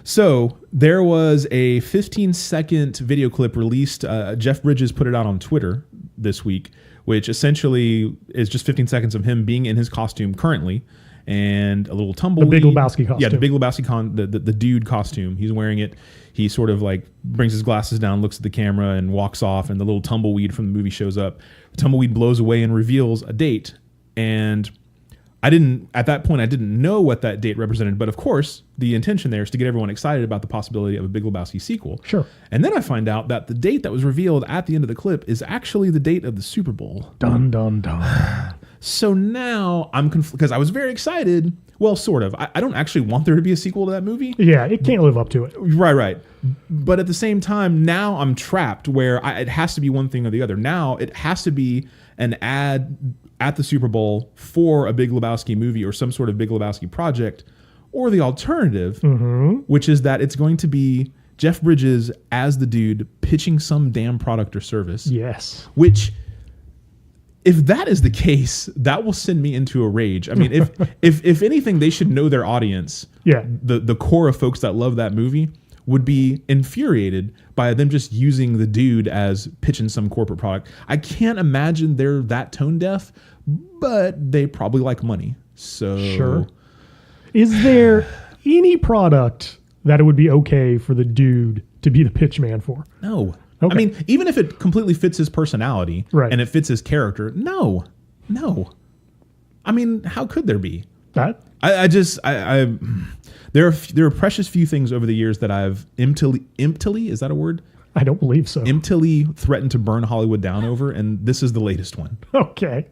So there was a 15-second video clip released. Jeff Bridges put it out on Twitter this week, which essentially is just 15 seconds of him being in his costume currently, and a little tumbleweed. The Big Lebowski costume. Yeah, the Big Lebowski the dude costume. He's wearing it. He sort of like brings his glasses down, looks at the camera, and walks off, and the little tumbleweed from the movie shows up. The tumbleweed blows away and reveals a date. And at that point, I didn't know what that date represented. But of course, the intention there is to get everyone excited about the possibility of a Big Lebowski sequel. Sure. And then I find out that the date that was revealed at the end of the clip is actually the date of the Super Bowl. Dun, dun, dun. So now I'm because I was very excited. Well, sort of. I don't actually want there to be a sequel to that movie. Yeah, it can't live up to it. Right. But at the same time, now I'm trapped where it has to be one thing or the other. Now it has to be an ad at the Super Bowl for a Big Lebowski movie or some sort of Big Lebowski project, or the alternative, which is that it's going to be Jeff Bridges as the dude pitching some damn product or service. Yes. Which, if that is the case, that will send me into a rage. I mean, if anything, they should know their audience. Yeah. The core of folks that love that movie would be infuriated by them just using the dude as pitching some corporate product. I can't imagine they're that tone deaf, but they probably like money. So sure. Is there any product that it would be okay for the dude to be the pitch man for? No. Okay. I mean, even if it completely fits his personality, right, and it fits his character, no. I mean, how could there be? That there are precious few things over the years that I've emptily, is that a word? I don't believe so. Emptily threatened to burn Hollywood down over, and this is the latest one. Okay.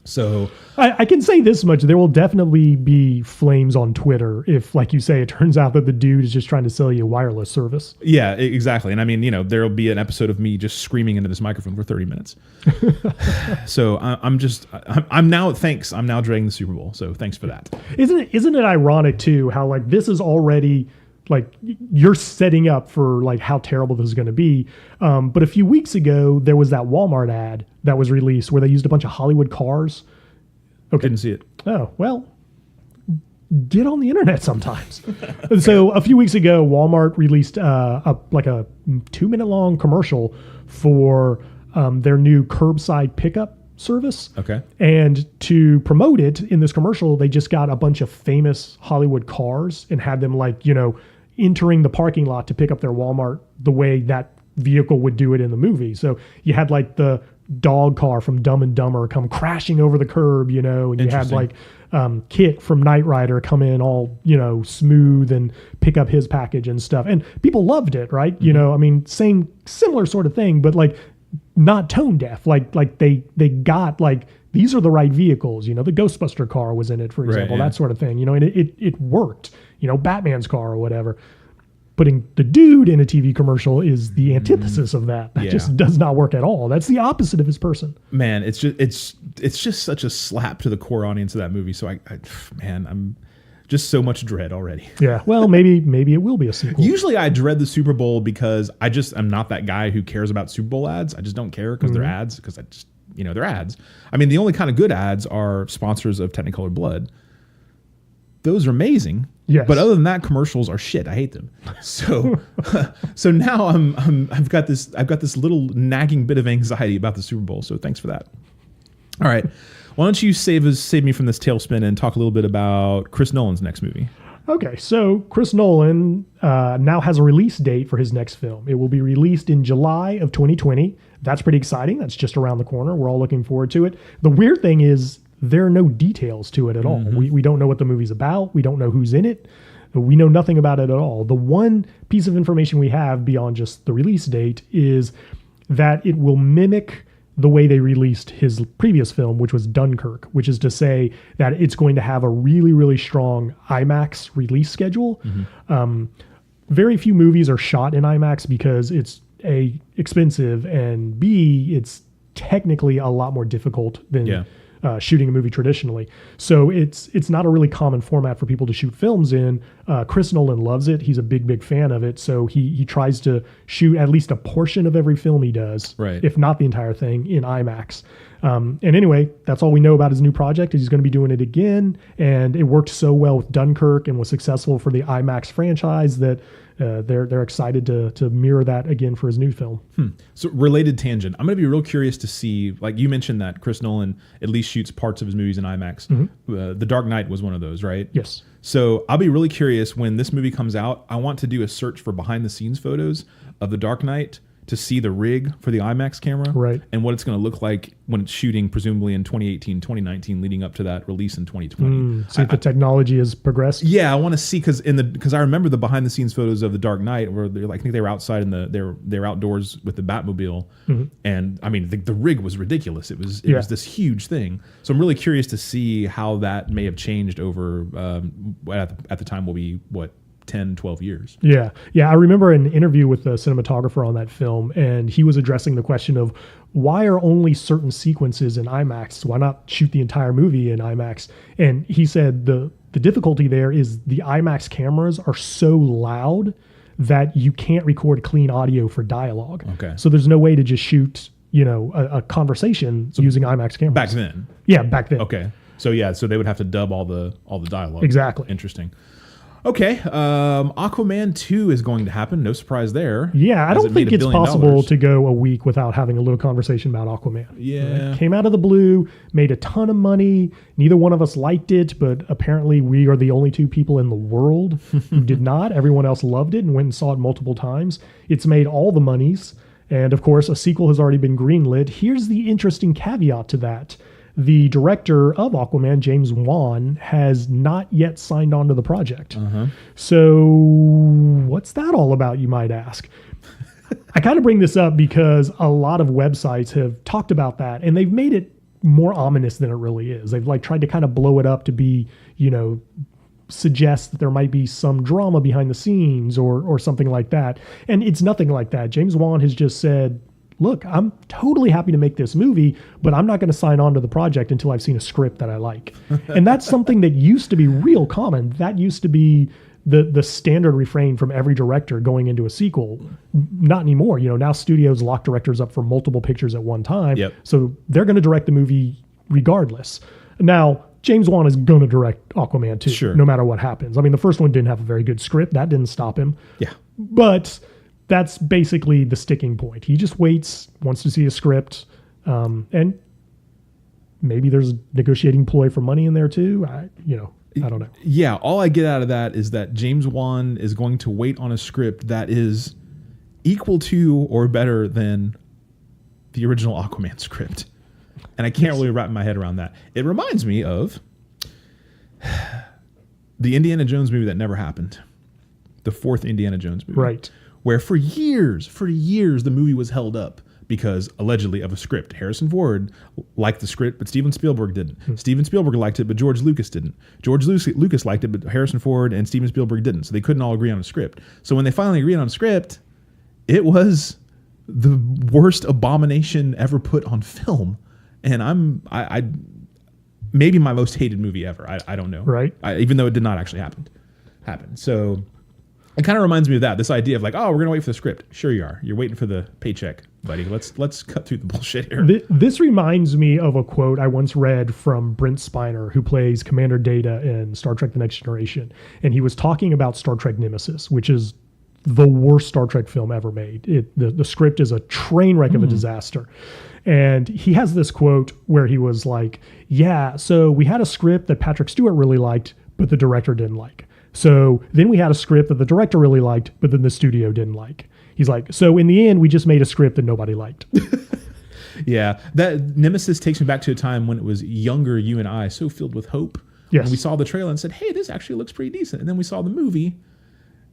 So I can say this much. There will definitely be flames on Twitter if, like you say, it turns out that the dude is just trying to sell you a wireless service. Yeah, exactly. And I mean, there'll be an episode of me just screaming into this microphone for 30 minutes. So I'm now dragging the Super Bowl. So thanks for that. Isn't it ironic too, how like this is already like you're setting up for like how terrible this is going to be. But a few weeks ago, there was that Walmart ad that was released where they used a bunch of Hollywood cars. Okay. Didn't see it. Oh, well, get on the internet sometimes. So a few weeks ago, Walmart released a 2-minute long commercial for their new curbside pickup service. Okay. And to promote it in this commercial, they just got a bunch of famous Hollywood cars and had them entering the parking lot to pick up their Walmart the way that vehicle would do it in the movie. So you had like the dog car from Dumb and Dumber come crashing over the curb, and you had like Kit from Knight Rider come in all, smooth and pick up his package and stuff. And people loved it, right? Mm-hmm. I mean, similar sort of thing, but like not tone deaf. Like they got like, these are the right vehicles. You know, the Ghostbuster car was in it, for example, that sort of thing. You know, and it worked. You know, Batman's car or whatever. Putting the dude in a TV commercial is the antithesis of that. That just does not work at all. That's the opposite of his person. Man, it's just such a slap to the core audience of that movie. So I'm just so much dread already. Yeah. Well, maybe it will be a sequel. Usually I dread the Super Bowl because I'm not that guy who cares about Super Bowl ads. I just don't care because they're ads, because they're ads. I mean, the only kind of good ads are sponsors of Technicolor Blood. Those are amazing. Yes. But other than that, commercials are shit. I hate them. So so now I've got this little nagging bit of anxiety about the Super Bowl. So thanks for that. All right. Why don't you save me from this tailspin and talk a little bit about Chris Nolan's next movie? Okay, so Chris Nolan now has a release date for his next film. It will be released in July of 2020. That's pretty exciting. That's just around the corner. We're all looking forward to it. The weird thing is, there are no details to it at all. We don't know what the movie's about. We don't know who's in it. We know nothing about it at all. The one piece of information we have beyond just the release date is that it will mimic the way they released his previous film, which was Dunkirk, which is to say that it's going to have a really, really strong IMAX release schedule. Very few movies are shot in IMAX because it's A, expensive, and B, it's technically a lot more difficult than shooting a movie traditionally. So it's not a really common format for people to shoot films in. Chris Nolan loves it. He's a big fan of it. So he tries to shoot at least a portion of every film he does, if not the entire thing, in IMAX. And anyway, that's all we know about his new project. He's going to be doing it again. And it worked so well with Dunkirk and was successful for the IMAX franchise that they're excited to mirror that again for his new film. So related tangent, I'm going to be real curious to see, like you mentioned that Chris Nolan at least shoots parts of his movies in IMAX. The Dark Knight was one of those, right? Yes. So I'll be really curious when this movie comes out. I want to do a search for behind the scenes photos of The Dark Knight to see the rig for the IMAX camera, and what it's going to look like when it's shooting, presumably in 2018, 2019, leading up to that release in 2020. See if the technology has progressed. Yeah, I want to see, because I remember the behind the scenes photos of The Dark Knight where I think they were outside they're outdoors with the Batmobile, and I mean the rig was ridiculous. It was this huge thing. So I'm really curious to see how that may have changed over at the time will be 10, 12 years. Yeah. I remember an interview with the cinematographer on that film, and he was addressing the question of why are only certain sequences in IMAX? Why not shoot the entire movie in IMAX? And he said the difficulty there is the IMAX cameras are so loud that you can't record clean audio for dialogue. Okay. So there's no way to just shoot, a conversation using IMAX cameras. Back then. Yeah, back then. Okay. So they would have to dub all the dialogue. Exactly. Interesting. Okay, Aquaman 2 is going to happen. No surprise there. Yeah, I don't think it's possible to go a week without having a little conversation about Aquaman. Yeah. Right? Came out of the blue, made a ton of money. Neither one of us liked it, but apparently we are the only two people in the world who did not. Everyone else loved it and went and saw it multiple times. It's made all the monies. And of course, a sequel has already been greenlit. Here's the interesting caveat to that. The director of Aquaman, James Gunn, has not yet signed on to the project. So what's that all about, you might ask? I kind of bring this up because a lot of websites have talked about that, and they've made it more ominous than it really is. They've tried to kind of blow it up to be, suggest that there might be some drama behind the scenes or something like that. And it's nothing like that. James Wan has just said, look, I'm totally happy to make this movie, but I'm not going to sign on to the project until I've seen a script that I like. And that's something that used to be real common. That used to be the standard refrain from every director going into a sequel. Not anymore. Now studios lock directors up for multiple pictures at one time. So they're going to direct the movie regardless. Now, James Wan is going to direct Aquaman 2, no matter what happens. I mean, the first one didn't have a very good script. That didn't stop him. Yeah. But that's basically the sticking point. He just wants to see a script, and maybe there's a negotiating ploy for money in there too. I don't know. Yeah, all I get out of that is that James Wan is going to wait on a script that is equal to or better than the original Aquaman script. And I can't really wrap my head around that. It reminds me of the Indiana Jones movie that never happened. The fourth Indiana Jones movie. Right. Where for years, the movie was held up because allegedly of a script. Harrison Ford liked the script, but Steven Spielberg didn't. Steven Spielberg liked it, but George Lucas didn't. George Lucas liked it, but Harrison Ford and Steven Spielberg didn't. So they couldn't all agree on a script. So when they finally agreed on a script, it was the worst abomination ever put on film. And I maybe my most hated movie ever. I don't know. Right. Even though it did not actually happen. So it kind of reminds me of that. This idea of like, oh, we're going to wait for the script. Sure you are. You're waiting for the paycheck, buddy. Let's cut through the bullshit here. This reminds me of a quote I once read from Brent Spiner, who plays Commander Data in Star Trek The Next Generation. And he was talking about Star Trek Nemesis, which is the worst Star Trek film ever made. The script is a train wreck of a disaster. And he has this quote where he was like, yeah, so we had a script that Patrick Stewart really liked, but the director didn't like. So then we had a script that the director really liked, but then the studio didn't like. He's like, so in the end, we just made a script that nobody liked. Yeah, that Nemesis takes me back to a time when it was younger you and I, so filled with hope. Yes. And we saw the trailer and said, hey, this actually looks pretty decent. And then we saw the movie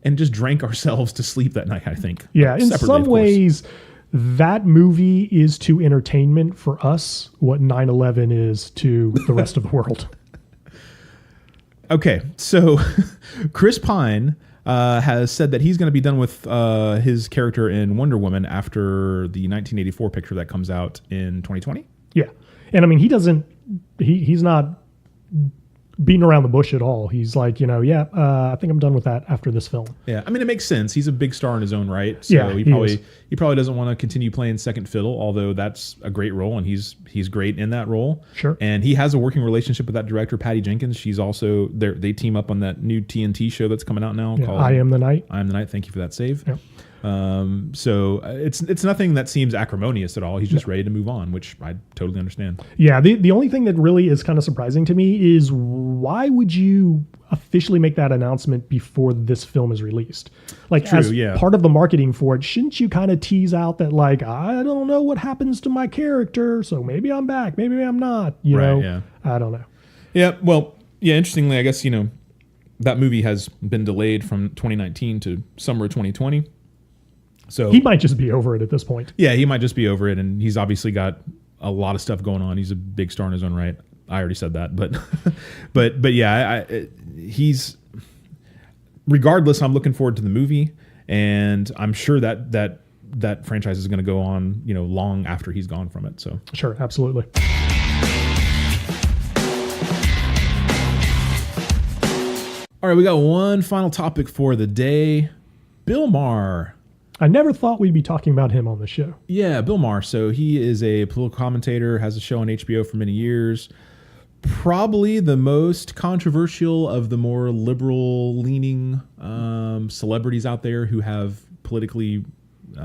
and just drank ourselves to sleep that night, I think. Yeah, in Separately, some of course. ways, that movie is to entertainment for us what 9/11 is to the rest of the world. Okay, so Chris Pine has said that he's going to be done with his character in Wonder Woman after the 1984 picture that comes out in 2020. Yeah. And I mean, he's not beating around the bush at all. He's like, I think I'm done with that after this film. Yeah, I mean, it makes sense. He's a big star in his own right. So Yeah, he probably doesn't want to continue playing second fiddle, although that's a great role and he's great in that role. Sure. And he has a working relationship with that director, Patty Jenkins. She's also they team up on that new TNT show that's coming out now called I Am the Night. I Am the Night. Thank you for that save. Yep. So it's nothing that seems acrimonious at all. He's just ready to move on, which I totally understand. Yeah, the only thing that really is kind of surprising to me is why would you officially make that announcement before this film is released? Like, True, as yeah. part of the marketing for it, shouldn't you kind of tease out that, like, I don't know what happens to my character, so maybe I'm back, maybe I'm not, you know? Yeah. I don't know. Yeah, well, yeah, interestingly, I guess, that movie has been delayed from 2019 to summer 2020. So He might just be over it at this point. yeah, he might just be over it, and he's obviously got a lot of stuff going on. He's a big star in his own right. I already said that, but but yeah, he's regardless. I'm looking forward to the movie, and I'm sure that franchise is going to go on, long after he's gone from it. So Sure, absolutely. all right, we got one final topic for the day. Bill Maher. I never thought we'd be talking about him on the show. Yeah, Bill Maher. So he is a political commentator, has a show on HBO for many years. Probably the most controversial of the more liberal-leaning celebrities out there who have politically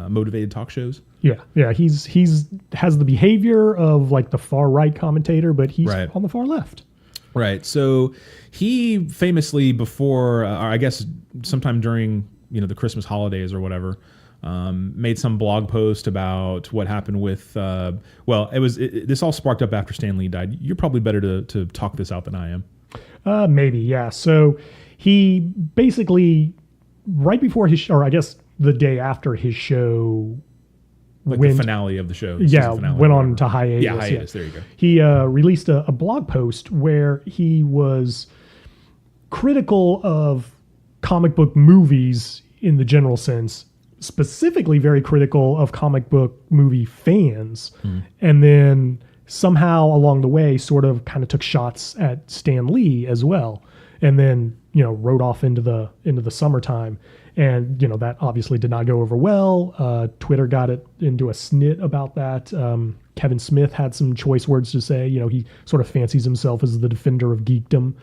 motivated talk shows. Yeah, he's has the behavior of like the far right commentator, but he's Right. on the far left. Right. So he famously before, I guess sometime during the Christmas holidays or whatever, made some blog post about what happened with. This all sparked up after Stan Lee died. You're probably better to talk this out than I am. Maybe, yeah. So he basically, right before his show, or I guess the day after his show, Like the finale of the show. The yeah, season finale, went or on whatever. to hiatus. Yeah, hiatus. There you go. He released a blog post where he was critical of comic book movies in the general sense, specifically very critical of comic book movie fans. And then somehow along the way sort of kind of took shots at Stan Lee as well. And then, rode off into the summertime. And, that obviously did not go over well. Twitter got it into a snit about that. Kevin Smith had some choice words to say. He sort of fancies himself as the defender of geekdom.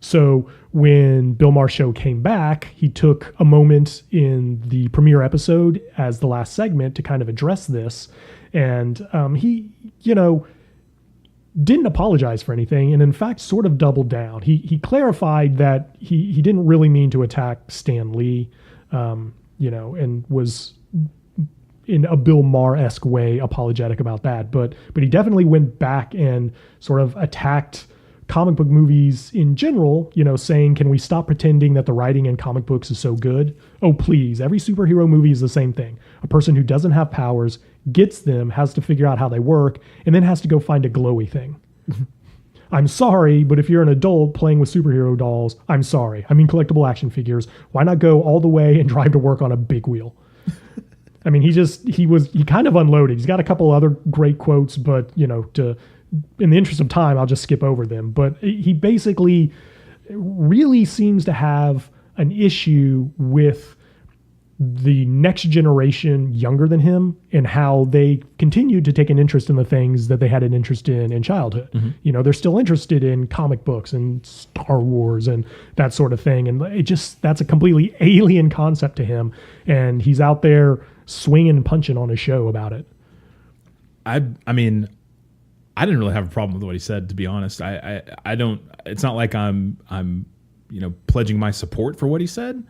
So when Bill Maher's show came back, he took a moment in the premiere episode as the last segment to kind of address this. And he, didn't apologize for anything, and in fact sort of doubled down. He clarified that he didn't really mean to attack Stan Lee, and was in a Bill Maher-esque way apologetic about that. But he definitely went back and sort of attacked comic book movies in general, saying, can we stop pretending that the writing in comic books is so good? Oh, please. Every superhero movie is the same thing. A person who doesn't have powers gets them, has to figure out how they work, and then has to go find a glowy thing. I'm sorry, but if you're an adult playing with superhero dolls, I'm sorry. I mean, collectible action figures. Why not go all the way and drive to work on a big wheel? I mean, he kind of unloaded. He's got a couple other great quotes, but in the interest of time, I'll just skip over them. But he basically really seems to have an issue with the next generation younger than him and how they continued to take an interest in the things that they had an interest in childhood. Mm-hmm. They're still interested in comic books and Star Wars and that sort of thing. And that's a completely alien concept to him. And he's out there swinging and punching on his show about it. I mean, I didn't really have a problem with what he said, to be honest. I don't, it's not like I'm pledging my support for what he said,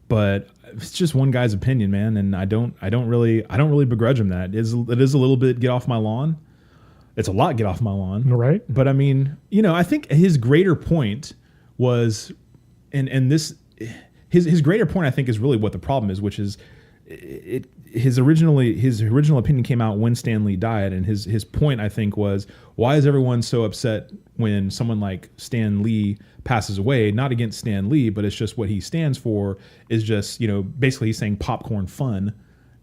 but it's just one guy's opinion, man. And I don't really begrudge him that. It is a little bit get off my lawn. It's a lot get off my lawn. Right. But I mean, I think his greater point was, and this, his greater point, I think, is really what the problem is, which is his original opinion came out when Stan Lee died, and his point, I think, was, why is everyone so upset when someone like Stan Lee passes away? Not against Stan Lee, but it's just what he stands for is just, basically he's saying popcorn fun,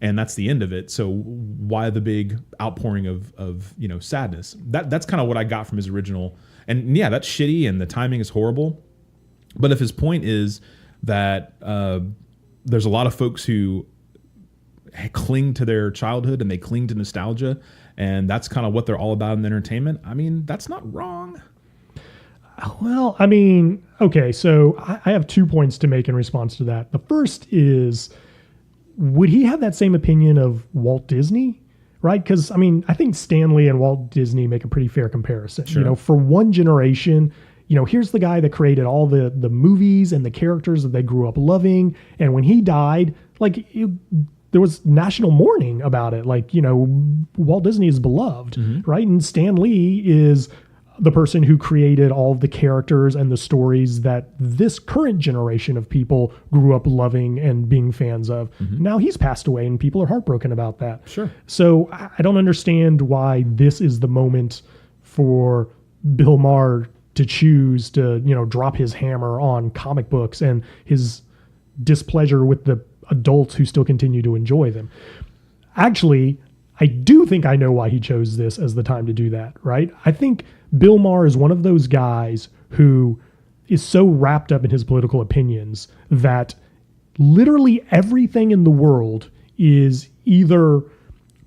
and that's the end of it. So why the big outpouring of sadness? That's kind of what I got from his original. And yeah, that's shitty, and the timing is horrible. But if his point is that there's a lot of folks who cling to their childhood and they cling to nostalgia, and that's kind of what they're all about in entertainment, I mean, that's not wrong. Well, I mean, okay, so I have 2 points to make in response to that. The first is, would he have that same opinion of Walt Disney? Right? Because, I mean, I think Stan Lee and Walt Disney make a pretty fair comparison. Sure. For one generation, here's the guy that created all the movies and the characters that they grew up loving. And when he died, there was national mourning about it. Walt Disney is beloved, mm-hmm. right? And Stan Lee is the person who created all of the characters and the stories that this current generation of people grew up loving and being fans of. Mm-hmm. Now he's passed away and people are heartbroken about that. Sure. So I don't understand why this is the moment for Bill Maher to choose to, drop his hammer on comic books and his displeasure with the adults who still continue to enjoy them. Actually, I do think I know why he chose this as the time to do that, right? I think Bill Maher is one of those guys who is so wrapped up in his political opinions that literally everything in the world is either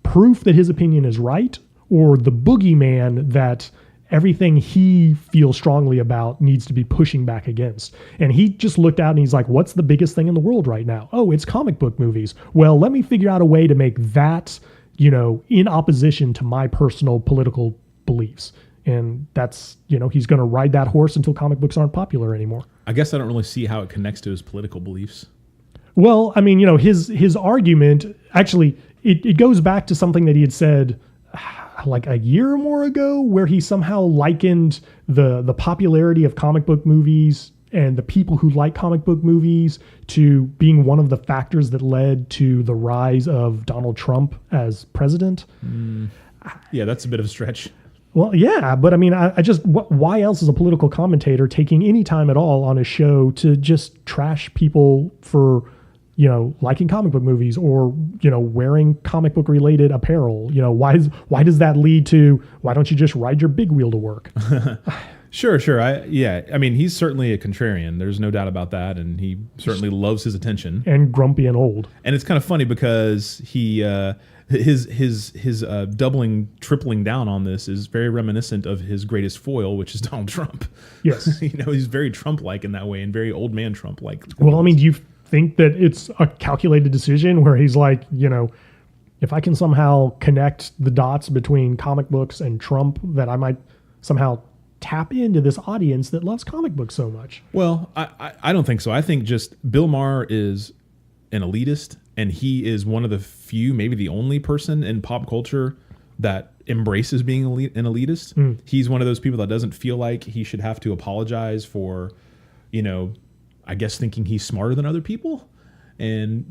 proof that his opinion is right or the boogeyman that everything he feels strongly about needs to be pushing back against. And he just looked out and he's like, what's the biggest thing in the world right now? Oh, it's comic book movies. Well, let me figure out a way to make that, in opposition to my personal political beliefs. And that's, he's going to ride that horse until comic books aren't popular anymore. I guess I don't really see how it connects to his political beliefs. Well, I mean, his argument, actually, it goes back to something that he had said like a year or more ago, where he somehow likened the popularity of comic book movies and the people who like comic book movies to being one of the factors that led to the rise of Donald Trump as president. Yeah, that's a bit of a stretch. Well, yeah, but I mean, why else is a political commentator taking any time at all on a show to just trash people for, liking comic book movies or, wearing comic book related apparel? Why does that lead to, why don't you just ride your big wheel to work? Sure. I mean, he's certainly a contrarian. There's no doubt about that. And he certainly loves his attention. And grumpy and old. And it's kind of funny because his doubling, tripling down on this is very reminiscent of his greatest foil, which is Donald Trump. Yes. He's very Trump-like in that way and very old man Trump-like. Well, I mean, do you think that it's a calculated decision where he's like, if I can somehow connect the dots between comic books and Trump, that I might somehow tap into this audience that loves comic books so much? Well, I don't think so. I think just Bill Maher is an elitist, and he is one of the few, maybe the only person in pop culture that embraces being an elitist. He's one of those people that doesn't feel like he should have to apologize for, I guess thinking he's smarter than other people. and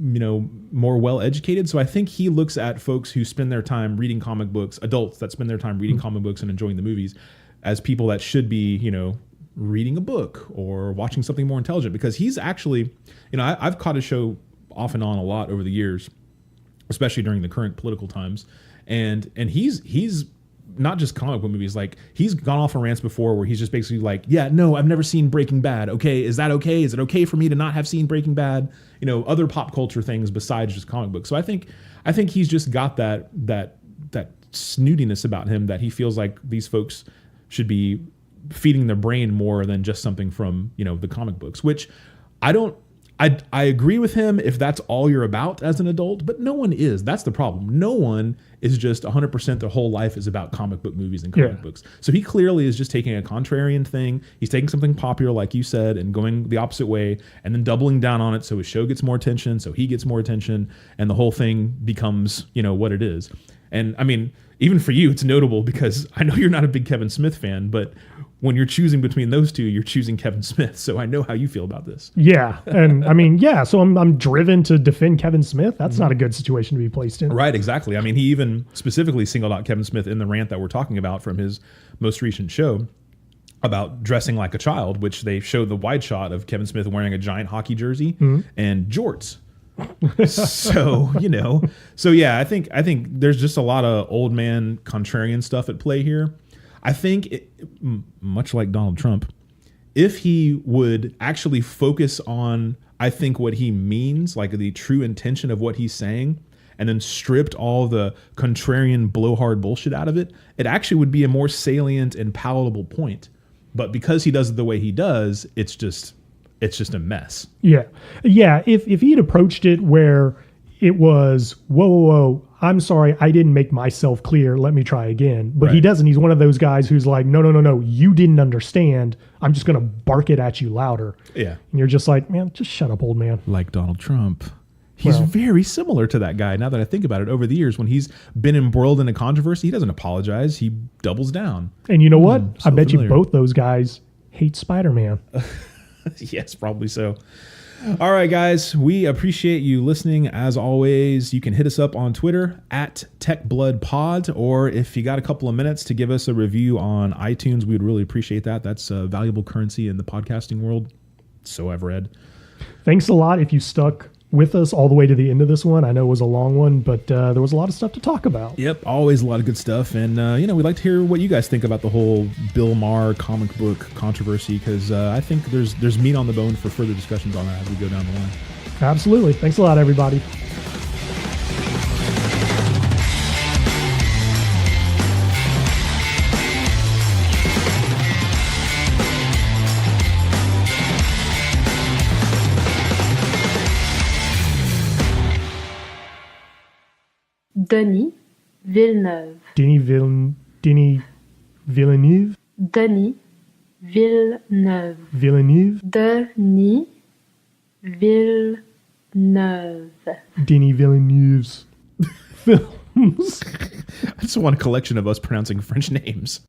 more well educated. So I think he looks at folks who spend their time reading comic books, adults that spend their time reading comic books and enjoying the movies, as people that should be reading a book or watching something more intelligent. Because he's actually, I've caught his show off and on a lot over the years, especially during the current political times, and he's not just comic book movies. Like, he's gone off on rants before where he's just basically like, yeah, no, I've never seen Breaking Bad. Okay, is that okay? Is it okay for me to not have seen Breaking Bad? Other pop culture things besides just comic books. So I think he's just got that snootiness about him that he feels like these folks should be feeding their brain more than just something from the comic books, which I agree with him if that's all you're about as an adult, but no one is. That's the problem. No one is just 100% their whole life is about comic book movies and comic books. So he clearly is just taking a contrarian thing. He's taking something popular, like you said, and going the opposite way, and then doubling down on it so his show gets more attention, so he gets more attention, and the whole thing becomes, what it is. And I mean, even for you, it's notable because I know you're not a big Kevin Smith fan, but when you're choosing between those two, you're choosing Kevin Smith. So I know how you feel about this. Yeah. And I mean, yeah. So I'm driven to defend Kevin Smith. That's not a good situation to be placed in. Right. Exactly. I mean, he even specifically singled out Kevin Smith in the rant that we're talking about from his most recent show about dressing like a child, which they showed the wide shot of Kevin Smith wearing a giant hockey jersey and jorts. So yeah, I think there's just a lot of old man contrarian stuff at play here. I think much like Donald Trump, if he would actually focus on, I think, what he means, like the true intention of what he's saying, and then stripped all the contrarian blowhard bullshit out of it, it actually would be a more salient and palatable point. But because he does it the way he does, it's just a mess. Yeah. Yeah. If he had approached it where it was, whoa, I'm sorry, I didn't make myself clear, let me try again. But he doesn't. He's one of those guys who's like, no, you didn't understand. I'm just going to bark it at you louder. Yeah. And you're just like, man, just shut up, old man. Like Donald Trump. He's very similar to that guy. Now that I think about it, over the years, when he's been embroiled in a controversy, he doesn't apologize. He doubles down. And you know what? I bet you both those guys hate Spider-Man. Yes, probably so. All right, guys, we appreciate you listening. As always, you can hit us up on Twitter at TechBloodPod, or if you got a couple of minutes to give us a review on iTunes, we would really appreciate that. That's a valuable currency in the podcasting world. So I've read. Thanks a lot if you stuck with us all the way to the end of this one. I know it was a long one, but there was a lot of stuff to talk about. Yep, always a lot of good stuff. And, we'd like to hear what you guys think about the whole Bill Maher comic book controversy, because I think there's meat on the bone for further discussions on that as we go down the line. Absolutely. Thanks a lot, everybody. Denis Villeneuve. Denis Villeneuve. Denis Villeneuve. Villeneuve. Denis Villeneuve. Denis Villeneuve's films. I just want a collection of us pronouncing French names.